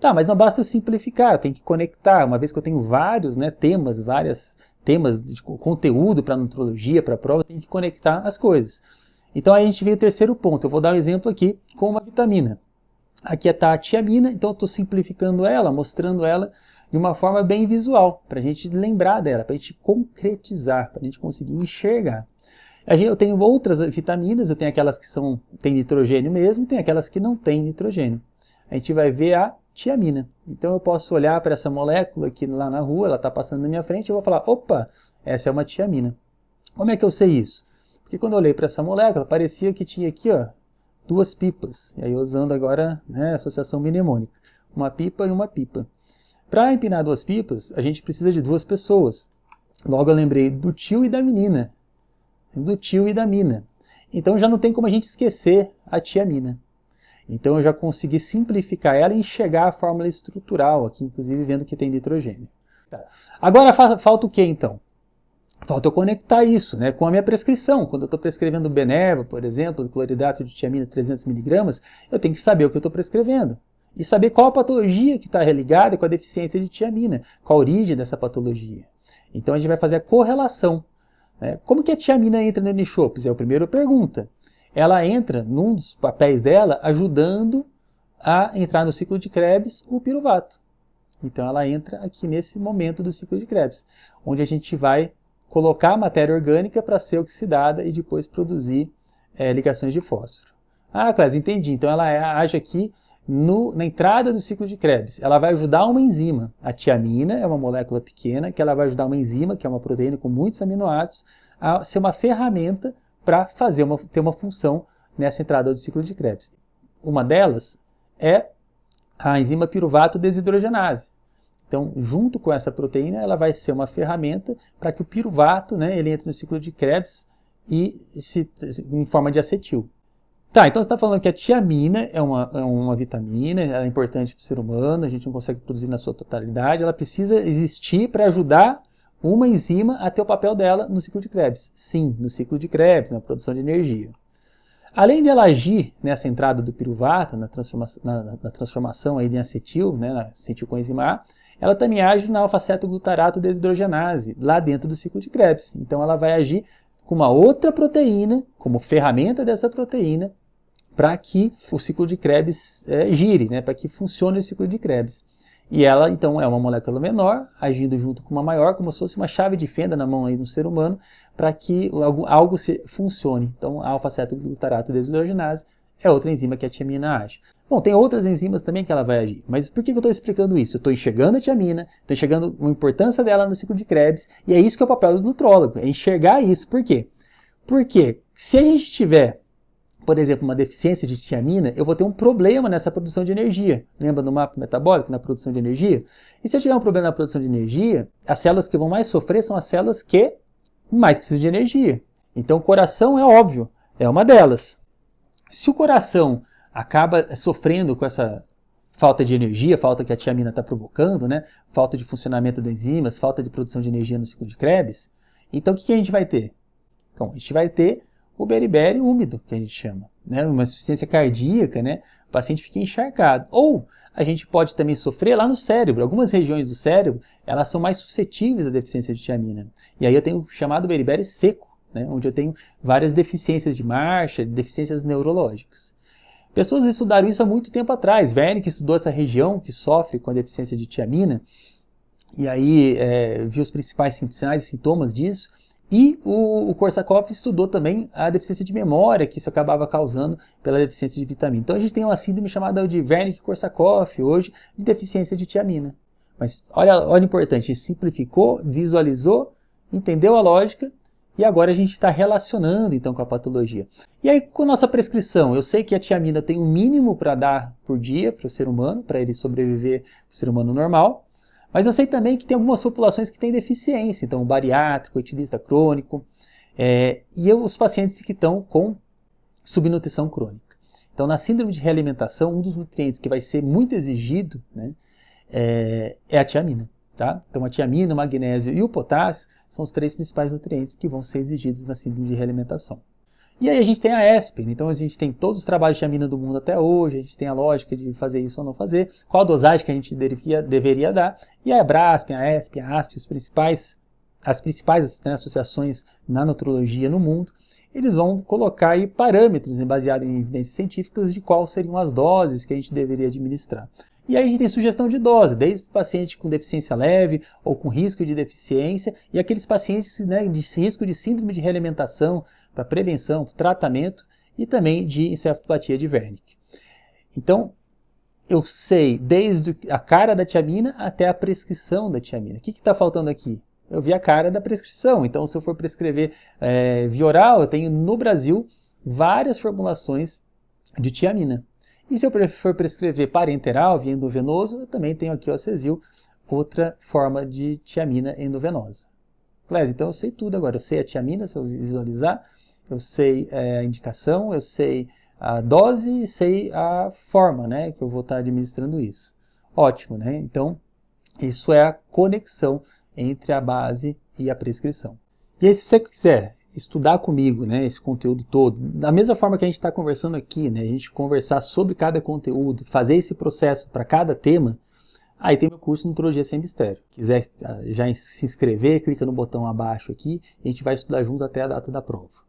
Tá, mas não basta eu simplificar, eu tenho que conectar. Uma vez que eu tenho vários, né, temas de conteúdo para nutrologia, para prova, eu tenho que conectar as coisas. Então aí a gente vem ao terceiro ponto. Eu vou dar um exemplo aqui com uma vitamina. Aqui está a tiamina, então eu estou simplificando ela, mostrando ela de uma forma bem visual, para a gente lembrar dela, para a gente concretizar, para a gente conseguir enxergar. Eu tenho outras vitaminas, eu tenho aquelas que têm nitrogênio mesmo, e tem aquelas que não têm nitrogênio. A gente vai ver a tiamina. Então eu posso olhar para essa molécula aqui lá na rua, ela está passando na minha frente, eu vou falar, opa, essa é uma tiamina. Como é que eu sei isso? Porque quando eu olhei para essa molécula, parecia que tinha aqui, ó, duas pipas. E aí usando agora, né, a associação mnemônica. Uma pipa e uma pipa. Para empinar duas pipas, a gente precisa de duas pessoas. Logo eu lembrei do tio e da menina. Do tio e da mina. Então já não tem como a gente esquecer a tiamina. Então eu já consegui simplificar ela e enxergar a fórmula estrutural aqui, inclusive vendo que tem nitrogênio. Tá. Agora falta o que então? Falta eu conectar isso, né, com a minha prescrição. Quando eu estou prescrevendo Benerva, por exemplo, cloridrato de tiamina 300 mg, eu tenho que saber o que eu estou prescrevendo. E saber qual a patologia que está ligada com a deficiência de tiamina, qual a origem dessa patologia. Então a gente vai fazer a correlação. Né? Como que a tiamina entra no NSHOPS? É a primeira pergunta. Ela entra, num dos papéis dela, ajudando a entrar no ciclo de Krebs o piruvato. Então ela entra aqui nesse momento do ciclo de Krebs, onde a gente vai colocar a matéria orgânica para ser oxidada e depois produzir ligações de fósforo. Ah, Clésio, entendi. Então ela age aqui na entrada do ciclo de Krebs. Ela vai ajudar uma enzima. A tiamina é uma molécula pequena que ela vai ajudar uma enzima, que é uma proteína com muitos aminoácidos, a ser uma ferramenta para ter uma função nessa entrada do ciclo de Krebs. Uma delas é a enzima piruvato desidrogenase. Então, junto com essa proteína, ela vai ser uma ferramenta para que o piruvato, né, ele entre no ciclo de Krebs em forma de acetil. Tá, então você está falando que a tiamina é uma vitamina, ela é importante para o ser humano, a gente não consegue produzir na sua totalidade, ela precisa existir para ajudar uma enzima a ter o papel dela no ciclo de Krebs. Sim, no ciclo de Krebs, na produção de energia. Além de ela agir nessa entrada do piruvato, na transformação aí de acetil, né, na acetilcoenzima A, ela também age na alfa-cetoglutarato desidrogenase, lá dentro do ciclo de Krebs. Então ela vai agir com uma outra proteína, como ferramenta dessa proteína, para que o ciclo de Krebs gire, né, para que funcione o ciclo de Krebs. E ela, então, é uma molécula menor, agindo junto com uma maior, como se fosse uma chave de fenda na mão aí do ser humano, para que algo funcione. Então, a alfa-cetoglutarato desidrogenase é outra enzima que a tiamina age. Bom, tem outras enzimas também que ela vai agir. Mas por que eu estou explicando isso? Eu estou enxergando a tiamina, estou enxergando a importância dela no ciclo de Krebs, e é isso que é o papel do nutrólogo, é enxergar isso. Por quê? Porque se a gente tiver, por exemplo, uma deficiência de tiamina, eu vou ter um problema nessa produção de energia. Lembra do mapa metabólico, na produção de energia? E se eu tiver um problema na produção de energia, as células que vão mais sofrer são as células que mais precisam de energia. Então o coração é óbvio, é uma delas. Se o coração acaba sofrendo com essa falta de energia, falta que a tiamina está provocando, né? Falta de funcionamento das enzimas, falta de produção de energia no ciclo de Krebs, então o que a gente vai ter? Então, a gente vai ter o beriberi úmido, que a gente chama, né? Uma insuficiência cardíaca, né? O paciente fica encharcado. Ou a gente pode também sofrer lá no cérebro. Algumas regiões do cérebro, elas são mais suscetíveis à deficiência de tiamina. E aí eu tenho o chamado beriberi seco, né? Onde eu tenho várias deficiências de marcha, deficiências neurológicas. Pessoas estudaram isso há muito tempo atrás. Wernicke estudou essa região que sofre com a deficiência de tiamina, e aí viu os principais sinais e sintomas disso. E o Korsakoff estudou também a deficiência de memória que isso acabava causando pela deficiência de vitamina. Então a gente tem uma síndrome chamada de Wernicke-Korsakoff hoje, de deficiência de tiamina. Mas olha o importante, a gente simplificou, visualizou, entendeu a lógica, e agora a gente está relacionando então com a patologia. E aí com a nossa prescrição, eu sei que a tiamina tem um mínimo para dar por dia para o ser humano, para ele sobreviver para o ser humano normal, mas eu sei também que tem algumas populações que têm deficiência, então o bariátrico, o etilista crônico, os pacientes que estão com subnutrição crônica. Então na síndrome de realimentação, um dos nutrientes que vai ser muito exigido, né, é a tiamina. Tá? Então a tiamina, o magnésio e o potássio são os três principais nutrientes que vão ser exigidos na síndrome de realimentação. E aí a gente tem a ESP, então a gente tem todos os trabalhos de tiamina do mundo até hoje, a gente tem a lógica de fazer isso ou não fazer, qual a dosagem que a gente deveria dar, e a Braskem, a ESP, a ASP, as principais, né, associações na nutrologia no mundo, eles vão colocar aí parâmetros, né, baseados em evidências científicas de quais seriam as doses que a gente deveria administrar. E aí a gente tem sugestão de dose, desde paciente com deficiência leve ou com risco de deficiência, e aqueles pacientes, né, de risco de síndrome de realimentação, para prevenção, tratamento e também de encefalopatia de Wernicke. Então, eu sei desde a cara da tiamina até a prescrição da tiamina. O que está faltando aqui? Eu vi a cara da prescrição. Então, se eu for prescrever via oral, eu tenho no Brasil várias formulações de tiamina. E se eu for prescrever parenteral, via endovenoso, eu também tenho aqui o Acezil, outra forma de tiamina endovenosa. Clésio, então eu sei tudo agora. Eu sei a tiamina, se eu visualizar, eu sei a indicação, eu sei a dose e sei a forma, né, que eu vou estar administrando isso. Ótimo, né? Então, isso é a conexão entre a base e a prescrição. E aí, se você quiser estudar comigo, né, esse conteúdo todo, da mesma forma que a gente está conversando aqui, né, a gente conversar sobre cada conteúdo, fazer esse processo para cada tema, aí tem meu curso Nutrologia Sem Mistério. Quiser já se inscrever, clica no botão abaixo aqui e a gente vai estudar junto até a data da prova.